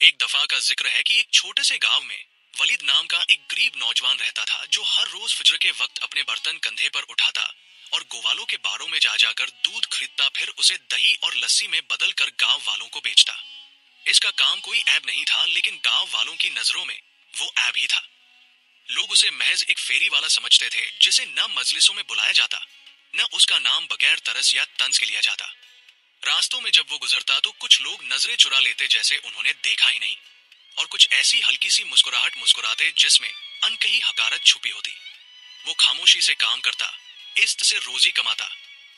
एक दफा का जिक्र है कि एक छोटे से गांव में वलीद नाम का एक गरीब नौजवान रहता था जो हर रोज फजर के वक्त अपने बर्तन कंधे पर उठाता और गोवालों के बारों में जा जाकर दूध खरीदता, फिर उसे दही और लस्सी में बदल कर गांव वालों को बेचता। इसका काम कोई ऐब नहीं था, लेकिन गांव वालों की नजरों में वो ऐब ही था। लोग उसे महज एक फेरी वाला समझते थे जिसे न मजलिसों में बुलाया जाता, न उसका नाम बगैर तरस या तंज के लिया जाता। रास्तों में जब वो गुजरता तो कुछ लोग नजरें चुरा लेते जैसे उन्होंने देखा ही नहीं, और कुछ ऐसी हल्की सी मुस्कुराहट मुस्कुराते जिसमें अनकही हकारत छुपी होती। वो खामोशी से काम करता, इज्जत से रोजी कमाता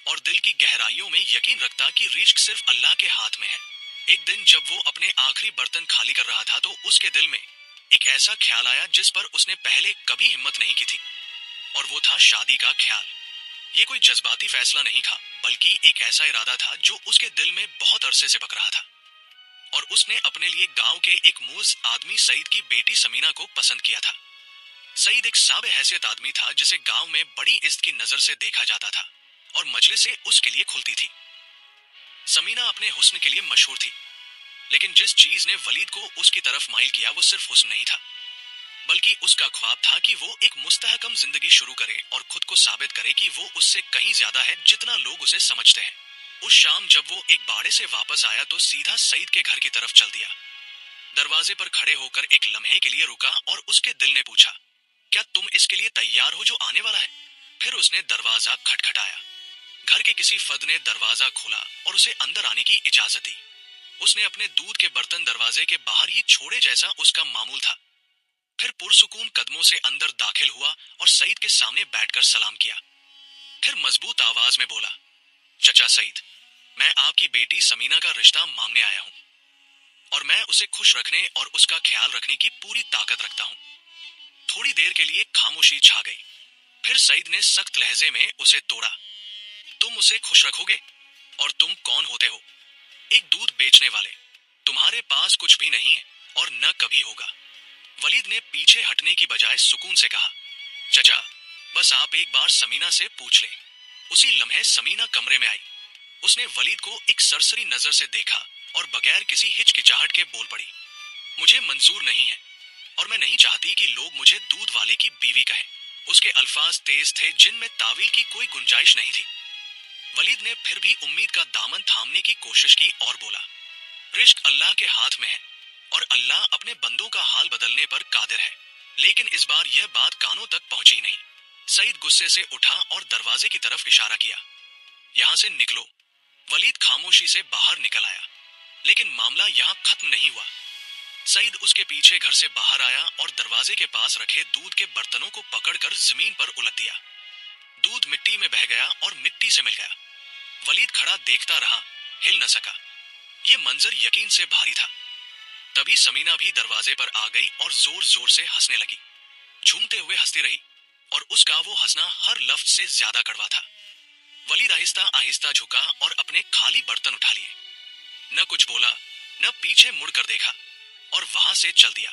और दिल की गहराइयों में यकीन रखता कि रिज्क सिर्फ अल्लाह के हाथ में है। एक दिन जब वो अपने आखिरी बर्तन खाली कर रहा था तो उसके दिल में एक ऐसा ख्याल आया जिस पर उसने पहले कभी हिम्मत नहीं की थी, और वो था शादी का ख्याल। ये कोई जज्बाती फैसला नहीं था, बल्कि एक ऐसा इरादा था जो उसके दिल में बहुत अरसे से पक रहा था। और उसने अपने लिए गांव के एक मूज आदमी सईद की बेटी समीना को पसंद किया था। सईद एक साबे हैसियत आदमी था जिसे गांव में बड़ी इज्जत की नजर से देखा जाता था और मजलिसें उसके लिए खुलती थी। समीना अपने हुस्न के लिए मशहूर थी, लेकिन जिस चीज ने वलीद को उसकी तरफ माइल किया वो सिर्फ हुस्न नहीं था, बल्कि उसका ख्वाब था कि वो एक मुस्तहकम जिंदगी शुरू करे और खुद को साबित करे कि वो उससे कहीं ज्यादा है जितना लोग उसे समझते हैं। उस शाम जब वो एक बाड़े से वापस आया तो सीधा सईद के घर की तरफ चल दिया। दरवाजे पर खड़े होकर एक लम्हे के लिए रुका और उसके दिल ने पूछा, क्या तुम इसके लिए तैयार हो जो आने वाला है? फिर उसने दरवाजा खटखटाया। घर के किसी फर्द ने दरवाजा खोला और उसे अंदर आने की इजाजत दी। उसने अपने दूध के बर्तन दरवाजे के बाहर ही छोड़े जैसा उसका मामूल था। फिर पुरसुकून कदमों से अंदर दाखिल हुआ और सईद के सामने बैठकर सलाम किया। फिर मजबूत आवाज में बोला, चचा सईद, मैं आपकी बेटी समीना का रिश्ता मांगने आया हूँ, और मैं उसे खुश रखने और उसका ख्याल रखने की पूरी ताकत रखता हूँ। थोड़ी देर के लिए खामोशी छा गई। फिर सईद ने सख्त लहजे में उसे तोड़ा, तुम उसे खुश रखोगे? और तुम कौन होते हो? एक दूध बेचने वाले। तुम्हारे पास कुछ भी नहीं है और न कभी होगा। वलीद ने पीछे हटने की बजाय सुकून से कहा, चचा, बस आप एक बार समीना से पूछ लें। उसी लम्हे समीना कमरे में आई। उसने वलीद को एक सरसरी नजर से देखा और बगैर किसी हिचकिचाहट के बोल पड़ी, मुझे मंजूर नहीं है और मैं नहीं चाहती कि लोग मुझे दूध वाले की बीवी कहें। उसके अल्फाज तेज थे जिनमें तावील की कोई गुंजाइश नहीं थी। वलीद ने फिर भी उम्मीद का दामन थामने की कोशिश की और बोला, रिश्क अल्लाह के हाथ में है और अल्लाह अपने बंदों का हाल बदलने पर कादिर है। लेकिन इस बार यह बात कानों तक पहुंची नहीं। सईद गुस्से से उठा और दरवाजे की तरफ इशारा किया, यहाँ से निकलो। वलीद खामोशी से बाहर निकल आया, लेकिन मामला यहाँ खत्म नहीं हुआ। सईद उसके पीछे घर से बाहर आया और दरवाजे के पास रखे दूध के बर्तनों को पकड़कर जमीन पर उलट दिया। दूध मिट्टी में बह गया और मिट्टी से मिल गया। वलीद खड़ा देखता रहा, हिल न सका। ये मंजर यकीन से भारी था। तभी समीना भी दरवाजे पर आ गई और जोर जोर से हंसने लगी। झूमते हुए हंसती रही और उसका वो हंसना हर लफ्ज से ज्यादा कड़वा था। वलीद आहिस्ता आहिस्ता झुका और अपने खाली बर्तन उठा लिए। न कुछ बोला, न पीछे मुड़कर देखा, और वहां से चल दिया।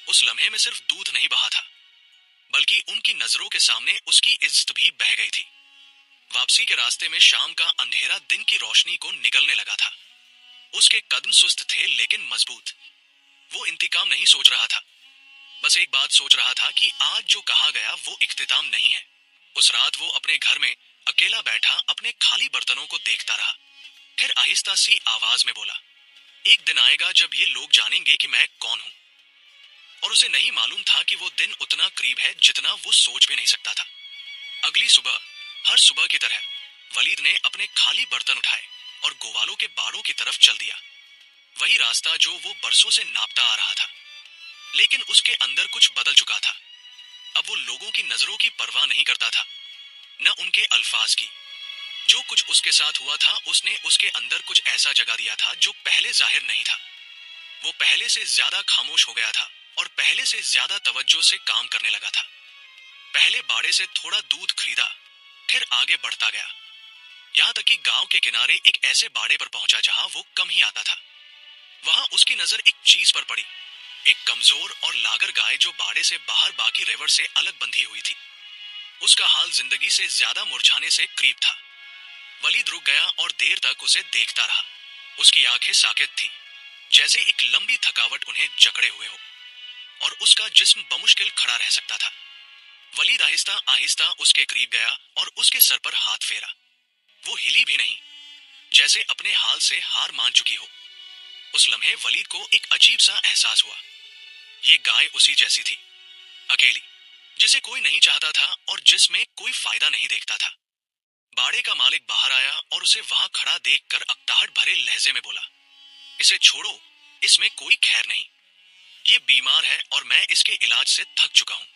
उस लम्हे में सिर्फ दूध नहीं बहा था, बल्कि उनकी नजरों के सामने उसकी इज्जत भी बह गई थी। वापसी के रास्ते में शाम का अंधेरा दिन की रोशनी को निगलने लगा था। उसके कदम सुस्त थे लेकिन मजबूत। वो इंतकाम नहीं सोच रहा था, बस एक बात सोच रहा था कि आज जो कहा गया वो इख्तिताम नहीं है। उस रात वो अपने घर में अकेला बैठा अपने खाली बर्तनों को देखता रहा। फिर आहिस्ता सी आवाज में बोला, एक दिन आएगा जब ये लोग जानेंगे कि मैं कौन हूं। और उसे नहीं मालूम था कि वो दिन उतना करीब है जितना वो सोच भी नहीं सकता था। अगली सुबह, हर सुबह की तरह, वलीद ने अपने खाली बर्तन उठाए और गोवालों के बाड़ों की तरफ चल दिया। वही रास्ता जो वो बरसों से नापता आ रहा था, लेकिन उसके अंदर कुछ बदल चुका था। अब वो लोगों की नजरों की परवाह नहीं करता था, न उनके अल्फाज की। जो कुछ उसके साथ हुआ था उसने उसके अंदर कुछ ऐसा जगा दिया था जो पहले जाहिर नहीं था। वो पहले से ज्यादा खामोश हो गया था और पहले से ज्यादा तवज्जो से काम करने लगा था। पहले बाड़े से थोड़ा दूध खरीदा, फिर आगे बढ़ता गया, यहाँ तक कि गांव के किनारे एक ऐसे बाड़े पर पहुंचा जहां वो कम ही आता था। वहां उसकी नजर एक चीज पर पड़ी, एक कमजोर और लागर गाय जो बाड़े से बाहर बाकी रेवड़ से अलग बंधी हुई थी। उसका हाल जिंदगी से ज्यादा मुरझाने से करीब था। वलीद रुक गया और देर तक उसे देखता रहा। उसकी आंखें साकित थी, जैसे एक लंबी थकावट उन्हें जकड़े हुए हो और उसका जिस्म बमुश्किल खड़ा रह सकता था। वलीद आहिस्ता आहिस्ता उसके करीब गया और उसके सर पर हाथ फेरा। वो हिली भी नहीं, जैसे अपने हाल से हार मान चुकी हो। उस लम्हे वलीद को एक अजीब सा एहसास हुआ। ये गाय उसी जैसी थी, अकेली, जिसे कोई नहीं चाहता था और जिसमें कोई फायदा नहीं देखता था। बाड़े का मालिक बाहर आया और उसे वहां खड़ा देखकर अकताहट भरे लहजे में बोला, इसे छोड़ो, इसमें कोई खैर नहीं। ये बीमार है और मैं इसके इलाज से थक चुका हूं।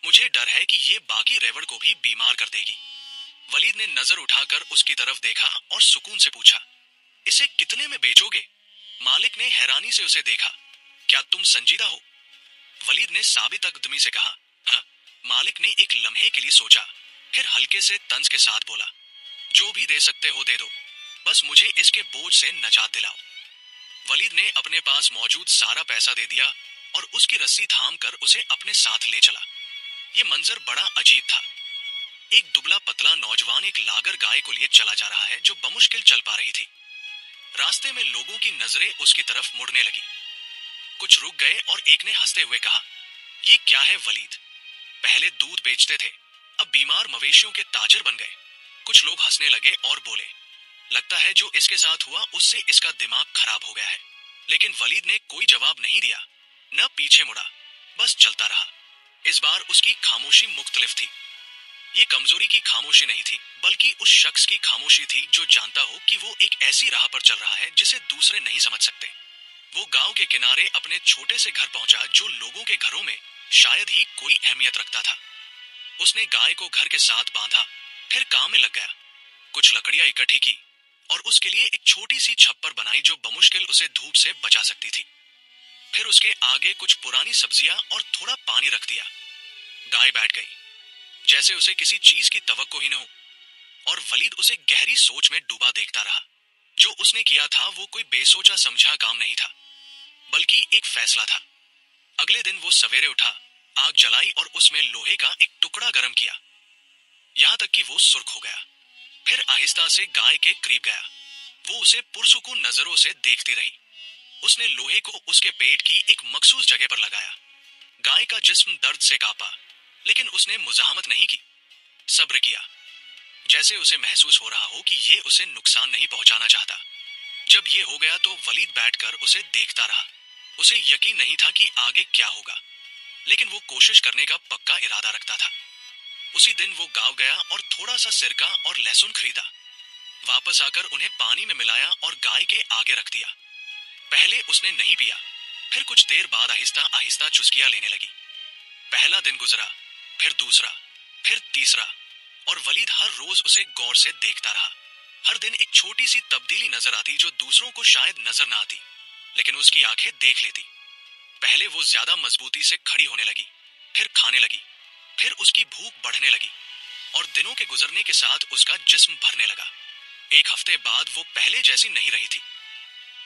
मुझे डर है कि ये बाकी रेवड़ को भी बीमार कर देगी। वलीद ने नजर उठाकर उसकी तरफ देखा और सुकून से पूछा, इसे कितने में बेचोगे? मालिक ने हैरानी से उसे देखा। क्या तुम संजीदा हो? वलीद ने साबित अकदमी से कहा, हाँ। मालिक ने एक लम्हे के लिए सोचा, फिर हल्के से तंज के साथ बोला, जो भी दे सकते हो दे दो, बस मुझे इसके बोझ से नजात दिलाओ। वलीद ने अपने पास मौजूद सारा पैसा दे दिया और उसकी रस्सी थाम कर उसे अपने साथ ले चला। ये मंजर बड़ा अजीब था। एक दुबला पतला नौजवान एक लागर गाय को लिए चला जा रहा है जो बमुश्किल चल पा रही थी। रास्ते में लोगों की नजरें उसकी तरफ मुड़ने लगी। कुछ रुक गए और एक ने हंसते हुए कहा, ये क्या है वलीद? पहले दूध बेचते थे, अब बीमार मवेशियों के ताजर बन गए। कुछ लोग हंसने लगे और बोले, लगता है जो इसके साथ हुआ उससे इसका दिमाग खराब हो गया है। लेकिन वलीद ने कोई जवाब नहीं दिया, न पीछे मुड़ा, बस चलता रहा। इस बार उसकी खामोशी मुख्तलिफ थी। ये कमजोरी की खामोशी नहीं थी, बल्कि उस शख्स की खामोशी थी जो जानता हो कि वो एक ऐसी राह पर चल रहा है जिसे दूसरे नहीं समझ सकते। वो गांव के किनारे अपने छोटे से घर पहुंचा जो लोगों के घरों में शायद ही कोई अहमियत रखता था। उसने गाय को घर के साथ बांधा, फिर काम में लग गया। कुछ लकड़ियां इकट्ठी की और उसके लिए एक छोटी सी छप्पर बनाई जो बमुश्किल उसे धूप से बचा सकती थी। फिर उसके आगे कुछ पुरानी सब्जियां और थोड़ा पानी रख दिया। गाय बैठ गई, जैसे उसे किसी चीज की तवक्को ही न हो, और वलीद उसे गहरी सोच में डूबा देखता रहा। जो उसने किया था वो कोई बेसोचा समझा काम नहीं था, बल्कि एक फैसला था। अगले दिन वो सवेरे उठा, आग जलाई और उसमें लोहे का एक टुकड़ा गर्म किया, यहां तक कि वो सुर्ख हो गया। फिर आहिस्ता से गाय के करीब गया। वो उसे पुरसुकून नजरों से देखती रही। उसने लोहे को उसके पेट की एक मखसूस जगह पर लगाया। गाय का जिस्म दर्द से कांपा, लेकिन उसने मुजाहमत नहीं की, सब्र किया, जैसे उसे महसूस हो रहा हो कि ये उसे नुकसान नहीं पहुंचाना चाहता। जब ये हो गया तो वलीद बैठकर उसे देखता रहा। उसे यकीन नहीं था कि आगे क्या होगा, लेकिन वो कोशिश करने का पक्का इरादा रखता था। उसी दिन वो गांव गया और थोड़ा सा सिरका और लहसुन खरीदा। वापस आकर उन्हें पानी में मिलाया और गाय के आगे रख दिया। पहले उसने नहीं पिया, फिर कुछ देर बाद आहिस्ता आहिस्ता चुस्कियां लेने लगी। पहला दिन गुजरा, फिर दूसरा, फिर तीसरा, और वलीद हर रोज उसे गौर से देखता रहा। हर दिन एक छोटी सी तब्दीली नजर आती जो दूसरों को शायद नजर ना आती, लेकिन उसकी आंखें देख लेती। पहले वो ज्यादा मजबूती से खड़ी होने लगी, फिर खाने लगी, फिर उसकी भूख बढ़ने लगी, और दिनों के गुजरने के साथ उसका जिस्म भरने लगा। एक हफ्ते बाद वो पहले जैसी नहीं रही थी।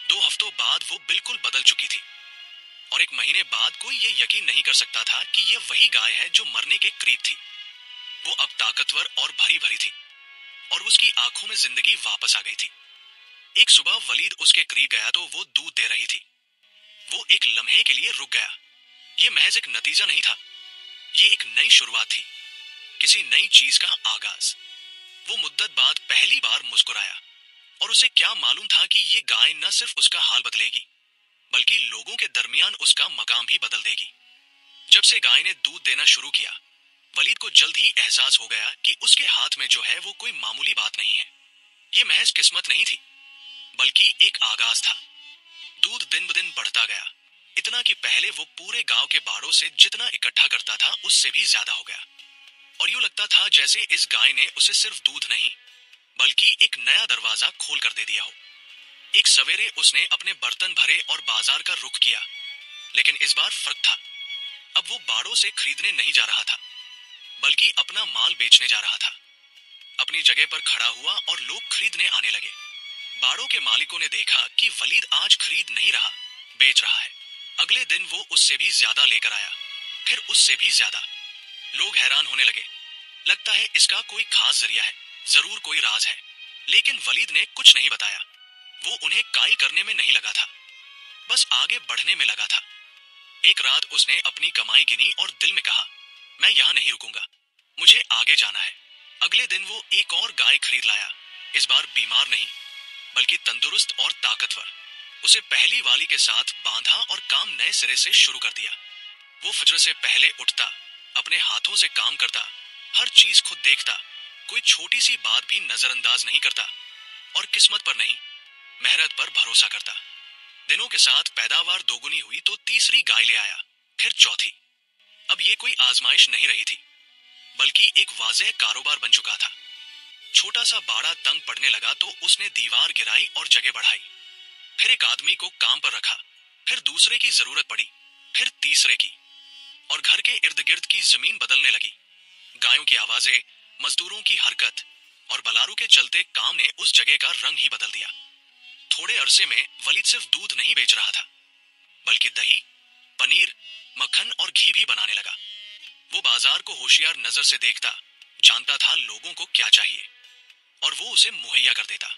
2 हफ्तों बाद वो बिल्कुल बदल चुकी थी, और एक महीने बाद कोई ये यकीन नहीं कर सकता था कि ये वही गाय है जो मरने के करीब थी। वो अब ताकतवर और भरी भरी थी, और उसकी आंखों में जिंदगी वापस आ गई थी। एक सुबह वलीद उसके करीब गया तो वो दूध दे रही थी। वो एक लम्हे के लिए रुक गया। ये महज एक नतीजा नहीं था, ये एक नई शुरुआत थी, किसी नई चीज का आगाज। वो मुद्दत बाद पहली बार मुस्कुराया, और उसे क्या मालूम था कि ये गाय न सिर्फ उसका हाल बदलेगी, बल्कि लोगों के दरमियान उसका मकाम भी बदल देगी। जब से गाय ने दूध देना शुरू किया, वलीद को जल्द ही एहसास हो गया कि उसके हाथ में जो है वो कोई मामूली बात नहीं है। ये महज किस्मत नहीं थी, बल्कि एक आगाज था। दूध दिन ब दिन बढ़ता गया, इतना कि पहले वो पूरे गांव के बाड़ों से जितना इकट्ठा करता था उससे भी ज्यादा हो गया। और यूं लगता था जैसे इस गाय ने उसे सिर्फ दूध नहीं, बल्कि एक नया दरवाजा खोल कर दे दिया हो। एक सवेरे उसने अपने बर्तन भरे और बाजार का रुख किया, लेकिन इस बार फर्क था। अब वो बाड़ों से खरीदने नहीं जा रहा था, बल्कि अपना माल बेचने जा रहा था। अपनी जगह पर खड़ा हुआ और लोग खरीदने आने लगे। बाड़ों के मालिकों ने देखा कि वलीद आज खरीद नहीं रहा, बेच रहा है। अगले दिन वो उससे भी ज्यादा लेकर आया, फिर उससे भी ज्यादा। लोग हैरान होने लगे। लगता है इसका कोई खास जरिया है, जरूर कोई राज है। लेकिन वलीद ने कुछ नहीं बताया। वो उन्हें कायल करने में नहीं लगा था, बस आगे बढ़ने में लगा था। एक रात उसने अपनी कमाई गिनी और दिल में कहा, मैं यहाँ नहीं रुकूंगा, मुझे आगे जाना है। अगले दिन वो एक और गाय खरीद लाया, इस बार बीमार नहीं बल्कि तंदुरुस्त और ताकतवर। उसे पहली वाली के साथ बांधा और काम नए सिरे से शुरू कर दिया। वो फजर से पहले उठता, अपने हाथों से काम करता, हर चीज खुद देखता, कोई छोटी सी बात भी नजरअंदाज नहीं करता और किस्मत पर नहीं, मेहनत पर भरोसा करता। दिनों के साथ पैदावार दोगुनी हुई तो तीसरी गाय ले आया, फिर चौथी। अब ये कोई आजमाइश नहीं रही थी, बल्कि एक वाज़ेह कारोबार बन चुका था। छोटा सा बाड़ा तंग पड़ने लगा तो उसने दीवार गिराई और जगह बढ़ाई। फिर एक आदमी को काम पर रखा, फिर दूसरे की जरूरत पड़ी, फिर तीसरे की, और घर के इर्द गिर्द की जमीन बदलने लगी। गायों की आवाजें, मजदूरों की हरकत और बलारू के चलते काम ने उस जगह का रंग ही बदल दिया। थोड़े अरसे में वलीद सिर्फ दूध नहीं बेच रहा था, बल्कि दही, पनीर, मक्खन और घी भी बनाने लगा। वो बाजार को होशियार नजर से देखता, जानता था लोगों को क्या चाहिए और वो उसे मुहैया कर देता।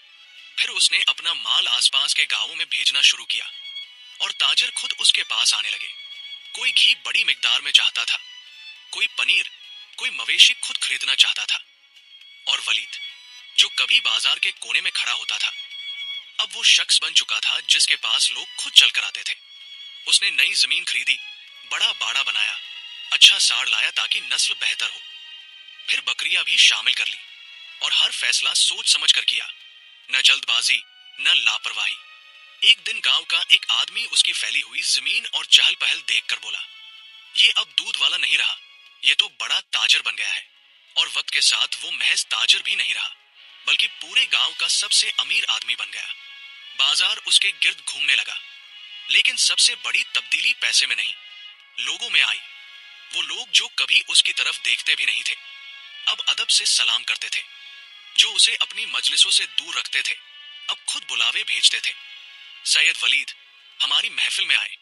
फिर उसने अपना माल आसपास के गांवों में भेजना शुरू किया और ताजिर खुद उसके पास आने लगे। कोई घी बड़ी मिकदार में चाहता था, कोई पनीर, कोई मवेशी खुद खरीदना चाहता था। और वलीद, जो कभी बाजार के कोने में खड़ा होता था, अब वो शख्स बन चुका था जिसके पास लोग खुद चल कर आते थे। उसने नई जमीन खरीदी, बड़ा बाड़ा बनाया, अच्छा साड़ लाया ताकि नस्ल बेहतर हो। फिर बकरियां भी शामिल कर ली और हर फैसला सोच समझ कर किया, न जल्दबाजी न लापरवाही। एक दिन गांव का एक आदमी उसकी फैली हुई जमीन और चहल पहल देखकर बोला, ये अब दूध वाला नहीं रहा, ये तो बड़ा ताजर बन गया है। और वक्त के साथ वो महज ताजर भी नहीं रहा, बल्कि पूरे गांव का सबसे अमीर आदमी बन गया। बाजार उसके गिर्द घूमने लगा, लेकिन सबसे बड़ी तब्दीली पैसे में नहीं, लोगों में आई। वो लोग जो कभी उसकी तरफ देखते भी नहीं थे, अब अदब से सलाम करते थे। जो उसे अपनी मजलिसों से दूर रखते थे, अब खुद बुलावे भेजते थे। सैयद वलीद, हमारी महफिल में आए,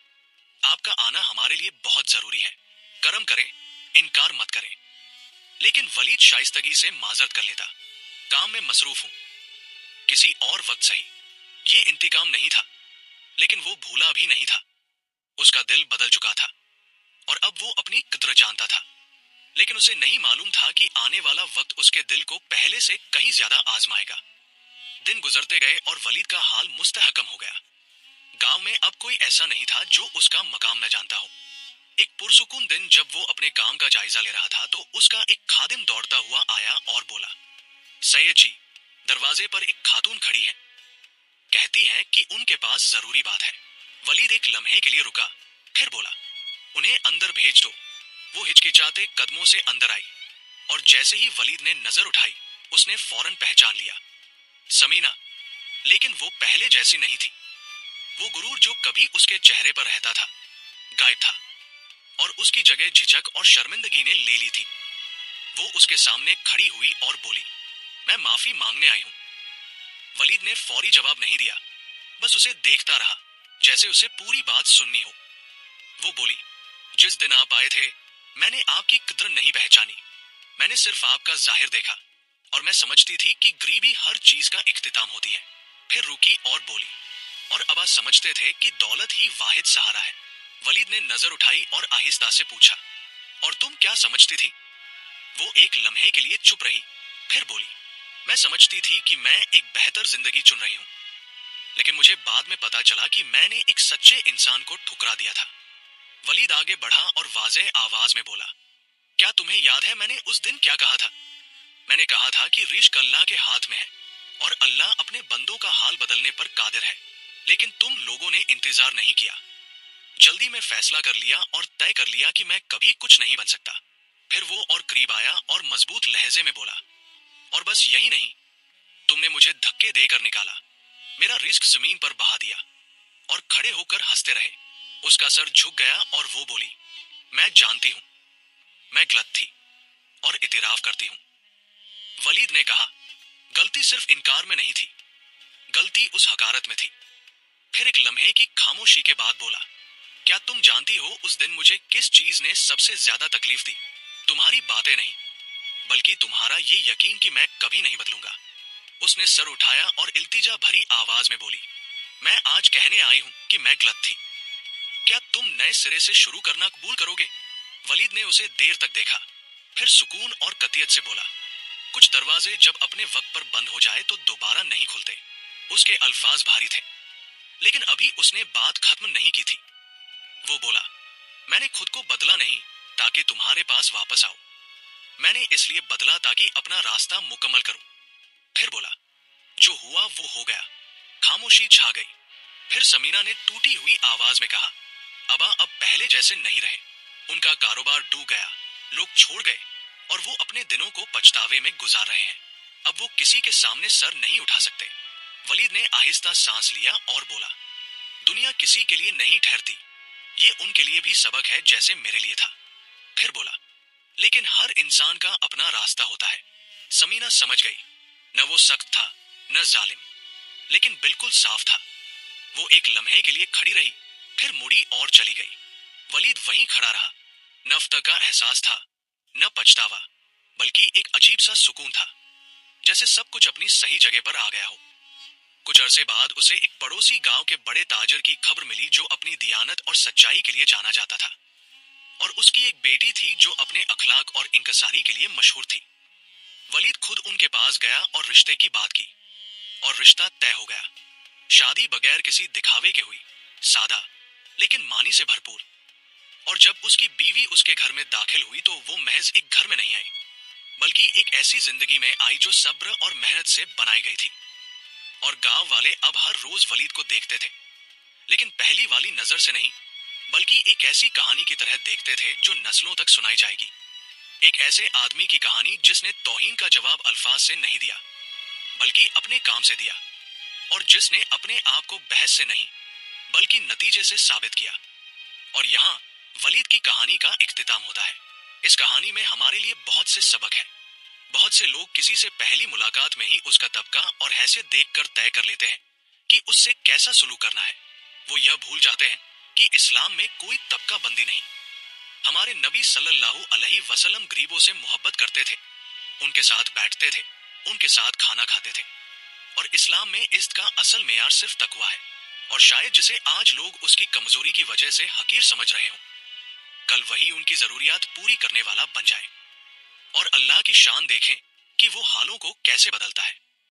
आपका आना हमारे लिए बहुत जरूरी है, करम करें, इनकार मत करें। लेकिन वलीद शाइस्तगी से माजरत कर लेता, काम में मसरूफ हूं, किसी और वक्त सही। ये इंतकाम नहीं था, लेकिन वो भूला भी नहीं था। उसका दिल बदल चुका था और अब वो अपनी कद्र जानता था, लेकिन उसे नहीं मालूम था कि आने वाला वक्त उसके दिल को पहले से कहीं ज्यादा आजमाएगा। दिन गुजरते गए और वलीद का हाल मुस्तहकम हो गया। गांव में अब कोई ऐसा नहीं था जो उसका मकाम न जानता हो। एक पुरसुकून दिन जब वो अपने काम का जायजा ले रहा था तो उसका एक खादिम दौड़ता हुआ आया और बोला, सैयद जी, दरवाजे पर एक खातून खड़ी है, कहती हैं कि उनके पास जरूरी बात है। वलीद एक लम्हे के लिए रुका, फिर बोला, उन्हें अंदर भेज दो। वो हिचकिचाते कदमों से अंदर आई और जैसे ही वलीद ने नजर उठाई, उसने फौरन पहचान लिया, समीना। लेकिन वो पहले जैसी नहीं थी। वो गुरूर जो कभी उसके चेहरे पर रहता था, गायब था और उसकी जगह झिझक और शर्मिंदगी ने ले ली थी। वो उसके सामने खड़ी हुई और बोली, मैं माफी मांगने आई हूं। वलीद ने फौरी जवाब नहीं दिया, बस उसे देखता रहा जैसे उसे पूरी बात सुननी हो। वो बोली, जिस दिन आप आए थे मैंने आपकी कद्र नहीं पहचानी, मैंने सिर्फ आपका जाहिर देखा और मैं समझती थी कि गरीबी हर चीज का इख्तिताम होती है। फिर रुकी और बोली, और अब आप समझते थे कि दौलत ही वाहिद सहारा है। वलीद ने नजर उठाई और आहिस्ता से पूछा, और तुम क्या समझती थी? वो एक लम्हे के लिए चुप रही, फिर बोली, मैं समझती थी कि मैं एक बेहतर जिंदगी चुन रही हूँ, लेकिन मुझे बाद में पता चला कि मैंने एक सच्चे इंसान को ठुकरा दिया था। वलीद आगे बढ़ा और वाज़ेह आवाज में बोला, क्या तुम्हें याद है मैंने उस दिन क्या कहा था? मैंने कहा था कि रिश्क अल्लाह के हाथ में है और अल्लाह अपने बंदों का हाल बदलने पर कादिर है। लेकिन तुम लोगों ने इंतजार नहीं किया, जल्दी में फैसला कर लिया और तय कर लिया कि मैं कभी कुछ नहीं बन सकता। फिर वो और करीब आया और मजबूत लहजे में बोला, और बस यही नहीं, तुमने मुझे धक्के देकर निकाला, मेरा रिस्क जमीन पर बहा दिया और खड़े होकर हंसते रहे। उसका सर झुक गया और वो बोली, मैं जानती हूं, मैं गलत थी और इतिराफ करती हूं। वलीद ने कहा, गलती सिर्फ इनकार में नहीं थी, गलती उस हकारत में थी। फिर एक लम्हे की खामोशी के बाद बोला, क्या तुम जानती हो उस दिन मुझे किस चीज ने सबसे ज्यादा तकलीफ दी? तुम्हारी बातें नहीं, बल्कि तुम्हारा ये यकीन कि मैं कभी नहीं बदलूंगा। उसने सर उठाया और इल्तिजा भरी आवाज में बोली, میں آج کہنے آئی ہوں کہ میں غلط تھی. کیا تم نئے سرے سے شروع کرنا قبول کرو گے؟ ولید نے اسے دیر تک دیکھا، پھر سکون اور قطعیت سے بولا، کچھ دروازے جب اپنے وقت پر بند ہو جائے تو دوبارہ نہیں کھلتے. اس کے الفاظ بھاری تھے، لیکن ابھی اس نے بات ختم نہیں کی تھی. وہ بولا، میں نے خود کو بدلا نہیں تاکہ تمہارے پاس واپس آؤ. میں نے اس لیے بدلا تاکہ اپنا راستہ مکمل کروں. پھر بولا، جو ہوا وہ ہو گیا. خاموشی چھا گئی. پھر سمینا نے ٹوٹی ہوئی آواز میں کہا، ابا اب پہلے جیسے نہیں رہے. ان کا کاروبار ڈوب گیا، لوگ چھوڑ گئے، اور وہ اپنے دنوں کو پچھتاوے میں گزار رہے ہیں. اب وہ کسی کے سامنے سر نہیں اٹھا سکتے. ولید نے آہستہ سانس لیا اور بولا، دنیا کسی کے لیے نہیں ٹھہرتی. یہ ان کے لیے بھی سبق ہے جیسے میرے لیے تھا. پھر بولا، لیکن ہر انسان کا اپنا راستہ ہوتا ہے. سمینا سمجھ گئی. نہ وہ سخت تھا، نہ ظالم، لیکن بالکل صاف تھا. وہ ایک لمحے کے لیے کھڑی رہی، پھر مڑی اور چلی گئی. ولید وہیں کھڑا رہا. نہ فتح کا احساس تھا، نہ پچھتاوا، بلکہ ایک عجیب سا سکون تھا، جیسے سب کچھ اپنی صحیح جگہ پر آ گیا ہو. کچھ عرصے بعد اسے ایک پڑوسی گاؤں کے بڑے تاجر کی خبر ملی جو اپنی دیانت اور سچائی کے لیے جانا جاتا تھا، اور اس کی ایک بیٹی تھی جو اپنے اخلاق اور انکساری کے لیے مشہور تھی. ولید خود ان کے پاس گیا اور رشتے کی بات کی، اور رشتہ طے ہو گیا. شادی بغیر کسی دکھاوے کے ہوئی، سادہ لیکن معنی سے بھرپور. اور جب اس کی بیوی اس کے گھر میں داخل ہوئی تو وہ محض ایک گھر میں نہیں آئی، بلکہ ایک ایسی زندگی میں آئی جو صبر اور محنت سے بنائی گئی تھی. اور گاؤں والے اب ہر روز ولید کو دیکھتے تھے، لیکن پہلی والی نظر سے نہیں، بلکہ ایک ایسی کہانی کی طرح دیکھتے تھے جو نسلوں تک سنائی جائے گی. ایک ایسے آدمی کی کہانی جس نے توہین کا جواب الفاظ سے نہیں دیا، بلکہ اپنے کام سے دیا، اور جس نے اپنے آپ کو بحث سے نہیں بلکہ نتیجے سے ثابت کیا. اور یہاں ولید کی کہانی کا اختتام ہوتا ہے. اس کہانی میں ہمارے لیے بہت سے سبق ہیں. بہت سے لوگ کسی سے پہلی ملاقات میں ہی اس کا طبقہ اور حیثیت دیکھ کر طے کر لیتے ہیں کہ اس سے کیسا سلوک کرنا ہے. وہ یہ بھول جاتے ہیں کہ اسلام میں کوئی طبقہ بندی نہیں. ہمارے نبی صلی اللہ علیہ وسلم غریبوں سے محبت کرتے تھے، ان کے ساتھ بیٹھتے تھے، ان کے ساتھ کھانا کھاتے تھے. اور اسلام میں عزت کا اصل معیار صرف تقویٰ ہے، اور شاید جسے آج لوگ اس کی کمزوری کی وجہ سے حقیر سمجھ رہے ہوں، کل وہی ان کی ضروریات پوری کرنے والا بن جائے. اور اللہ کی شان دیکھیں کہ وہ حالوں کو کیسے بدلتا ہے.